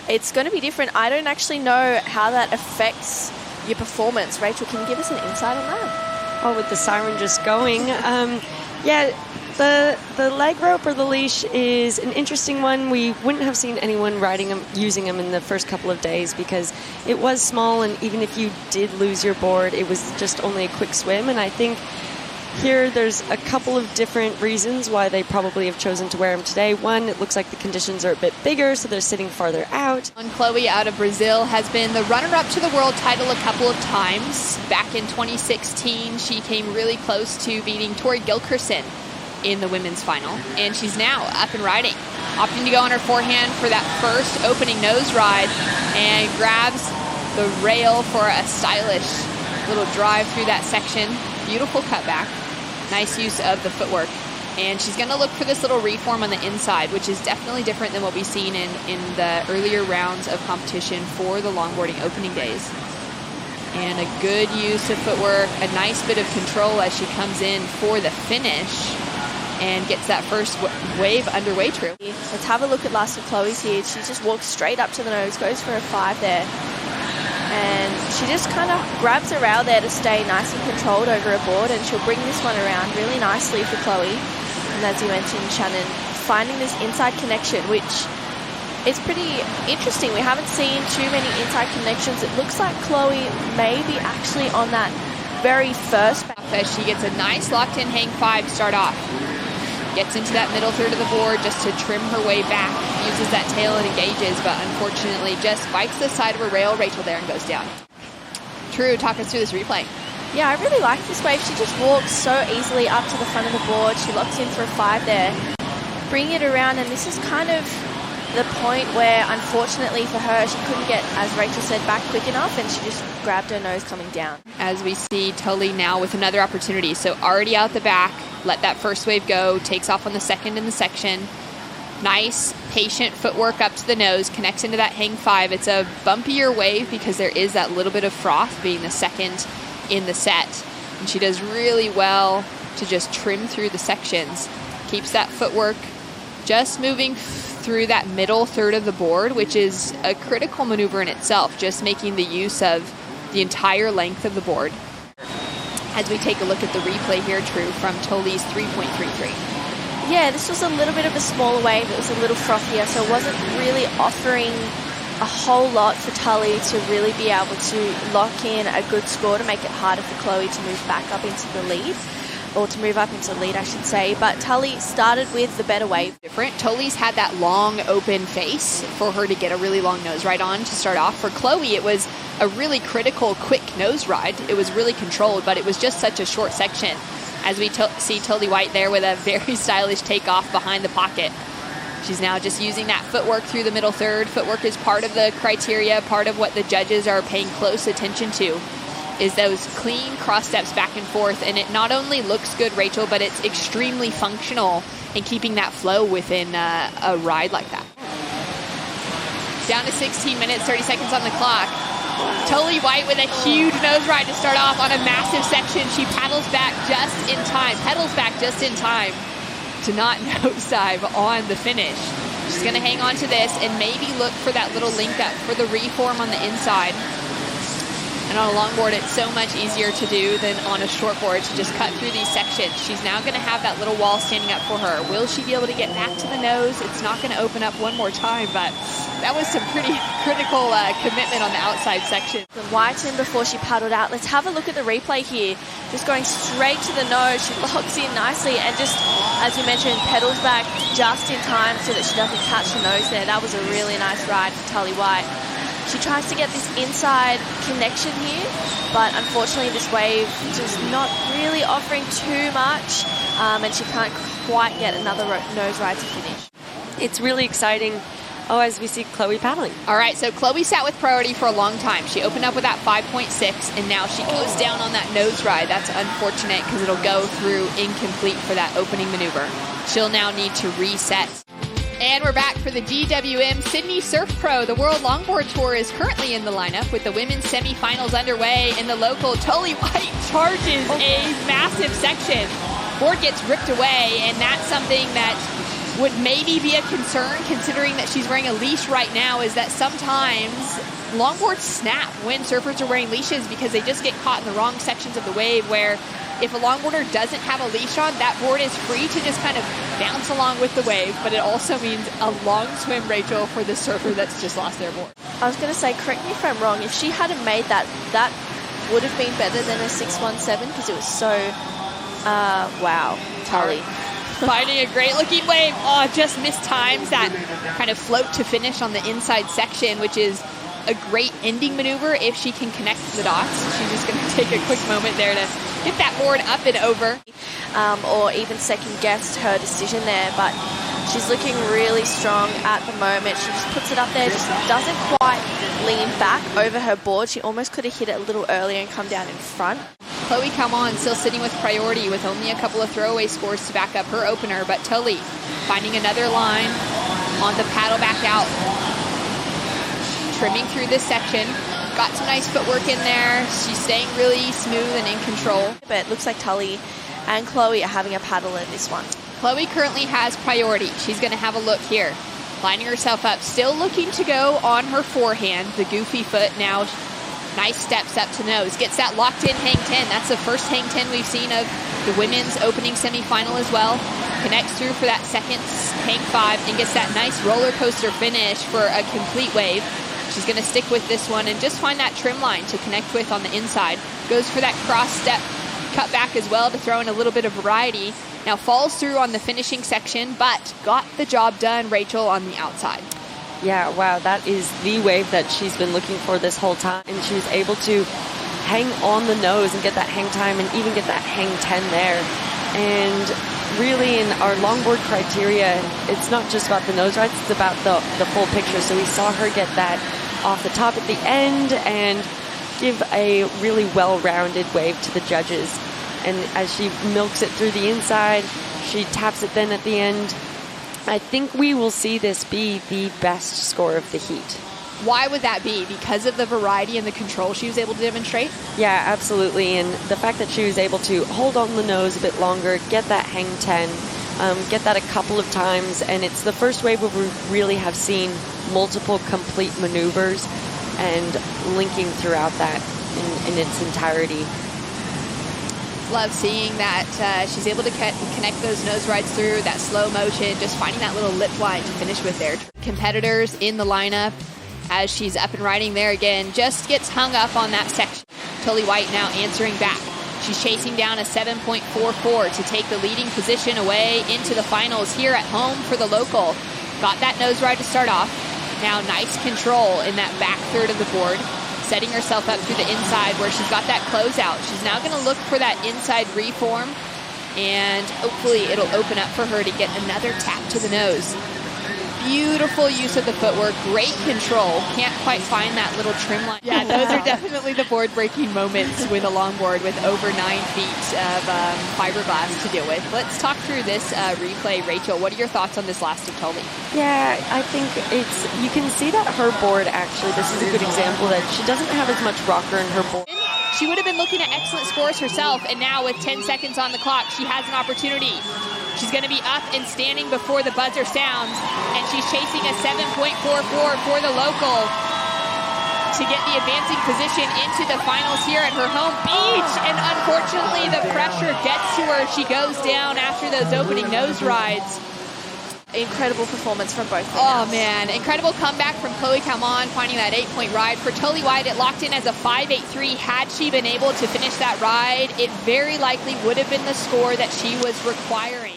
it's going to be different. I don't actually know how that affects your performance. Rachel, can you give us an insight on that? Oh, with the siren just going. Yeah, the leg rope or the leash is an interesting one. We wouldn't have seen anyone riding them, using them in the first couple of days because it was small, and even if you did lose your board, it was just only a quick swim. And I think here there's a couple of different reasons why they probably have chosen to wear them today. One, it looks like the conditions are a bit bigger, so they're sitting farther out. Chloe out of Brazil has been the runner-up to the world title a couple of times. Back in 2016, she came really close to beating Tori Gilkerson in the women's final, and she's now up and riding. Opting to go on her forehand for that first opening nose ride and grabs the rail for a stylish little drive through that section. Beautiful cutback. Nice use of the footwork. And she's going to look for this little reform on the inside, which is definitely different than what we've seen in the earlier rounds of competition for the longboarding opening days. And a good use of footwork, a nice bit of control as she comes in for the finish and gets that first wave underway, True. Let's have a look at last of Chloe's here. She just walks straight up to the nose, goes for a 5 there. And she just kind of grabs her rail there to stay nice and controlled over a board, and she'll bring this one around really nicely for Chloe. And as you mentioned, Shannon, finding this inside connection, which is pretty interesting. We haven't seen too many inside connections. It looks like Chloe may be actually on that very first. As she gets a nice locked-in hang 5 to start off. Gets into that middle third of the board just to trim her way back. Uses that tail and engages, but unfortunately just bites the side of her rail, Rachel, there, and goes down. True, talk us through this replay. Yeah, I really like this wave. She just walks so easily up to the front of the board. She locks in for a 5 there. Bring it around, and this is kind of the point where, unfortunately for her, she couldn't get, as Rachel said, back quick enough, and she just grabbed her nose coming down. As we see Tully now with another opportunity. So already out the back, let that first wave go, takes off on the second in the section. Nice, patient footwork up to the nose, connects into that hang 5. It's a bumpier wave because there is that little bit of froth being the second in the set. And she does really well to just trim through the sections. Keeps that footwork just moving through that middle third of the board, which is a critical maneuver in itself, just making the use of the entire length of the board. As we take a look at the replay here, True, from Tully's 3.33. Yeah, this was a little bit of a smaller wave. It was a little frothier, so it wasn't really offering a whole lot for Tully to really be able to lock in a good score to make it harder for Chloe to move back up into the lead. Or to move up into the lead, I should say. But Tully started with the better wave. Different. Tully's had that long open face for her to get a really long nose ride on to start off. For Chloe, it was a really critical, quick nose ride. It was really controlled, but it was just such a short section. As we see Tully White there with a very stylish takeoff behind the pocket. She's now just using that footwork through the middle third. Footwork is part of the criteria, part of what the judges are paying close attention to, is those clean cross steps back and forth. And it not only looks good, Rachel, but it's extremely functional in keeping that flow within a ride like that. Down to 16 minutes, 30 seconds on the clock. Tully White with a huge nose ride to start off on a massive section. She pedals back just in time to not nosedive on the finish. She's going to hang on to this and maybe look for that little link up for the reform on the inside. And on a longboard, it's so much easier to do than on a shortboard to just cut through these sections. She's now going to have that little wall standing up for her. Will she be able to get back to the nose? It's not going to open up one more time, but that was some pretty critical commitment on the outside section. The White in before she paddled out. Let's have a look at the replay here. Just going straight to the nose. She locks in nicely and just, as you mentioned, pedals back just in time so that she doesn't catch the nose there. That was a really nice ride for Tully White. She tries to get this inside connection here, but unfortunately this wave just not really offering too much, and she can't quite get another nose ride to finish. It's really exciting. Oh, as we see Chloe paddling. All right, so Chloe sat with priority for a long time. She opened up with that 5.6, and now she goes down on that nose ride. That's unfortunate because it'll go through incomplete for that opening maneuver. She'll now need to reset. And we're back for the GWM Sydney Surf Pro. The World Longboard Tour is currently in the lineup with the women's semifinals underway. In the local, Tully White charges a massive section. Board gets ripped away, and that's something that would maybe be a concern considering that she's wearing a leash right now is that sometimes longboards snap when surfers are wearing leashes because they just get caught in the wrong sections of the wave, where if a longboarder doesn't have a leash on, that board is free to just kind of bounce along with the wave, but it also means a long swim, Rachel, for the surfer that's just lost their board. I was going to say, correct me if I'm wrong, if she hadn't made that, that would have been better than a 617 because it was so, wow, Tully. Finding a great looking wave. Oh, just mistimes that kind of float to finish on the inside section, which is a great ending maneuver if she can connect the dots. She's just going to take a quick moment there to get that board up and over. Or even second guessed her decision there, but she's looking really strong at the moment. She just puts it up there, just doesn't quite lean back over her board. She almost could have hit it a little earlier and come down in front. Chloe Calmon still sitting with priority with only a couple of throwaway scores to back up her opener, but Tully finding another line on the paddle back out. Trimming through this section. Got some nice footwork in there. She's staying really smooth and in control. But it looks like Tully and Chloe are having a paddle in this one. Chloe currently has priority. She's going to have a look here. Lining herself up. Still looking to go on her forehand. The goofy foot now. Nice steps up to nose. Gets that locked in hang 10. That's the first hang 10 we've seen of the women's opening semifinal as well. Connects through for that second hang 5 and gets that nice roller coaster finish for a complete wave. She's going to stick with this one and just find that trim line to connect with on the inside. Goes for that cross step cut back as well to throw in a little bit of variety. Now falls through on the finishing section, but got the job done, Rachel, on the outside. Yeah, wow, that is the wave that she's been looking for this whole time. And she was able to hang on the nose and get that hang time and even get that hang 10 there. And really in our longboard criteria, it's not just about the nose rides, it's about the full picture. So we saw her get that off the top at the end and give a really well-rounded wave to the judges. And as she milks it through the inside, she taps it then at the end. I think we will see this be the best score of the heat. Why would that be? Because of the variety and the control she was able to demonstrate? Yeah, absolutely. And the fact that she was able to hold on the nose a bit longer, get that hang 10, get that a couple of times. And it's the first wave where we really have seen multiple complete maneuvers and linking throughout that in its entirety. Love seeing that she's able to connect those nose rides through that slow motion, just finding that little lip line to finish with there. Competitors in the lineup as she's up and riding there again, just gets hung up on that section. Tully White now answering back. She's chasing down a 7.44 to take the leading position away into the finals here at home for the local. Got that nose ride to start off. Now nice control in that back third of the board. Setting herself up through the inside where she's got that closeout. She's now going to look for that inside reform, and hopefully it'll open up for her to get another tap to the nose. Beautiful use of the footwork, great control. Can't quite find that little trim line. Yeah, those are definitely the board-breaking moments with a longboard with over 9 feet of fiberglass to deal with. Let's talk through this replay. Rachel, what are your thoughts on this last of Tully? Yeah, I think you can see that her board actually, this is a good example that she doesn't have as much rocker in her board. She would have been looking at excellent scores herself, and now with 10 seconds on the clock, she has an opportunity. She's going to be up and standing before the buzzer sounds, and she's chasing a 7.44 for the local to get the advancing position into the finals here at her home beach. And unfortunately, the pressure gets to her. She goes down after those opening nose rides. Incredible performance from both winners. Oh, man. Incredible comeback from Chloe Calmon, finding that 8-point ride. For Tully White, it locked in as a 5.83. Had she been able to finish that ride, it very likely would have been the score that she was requiring.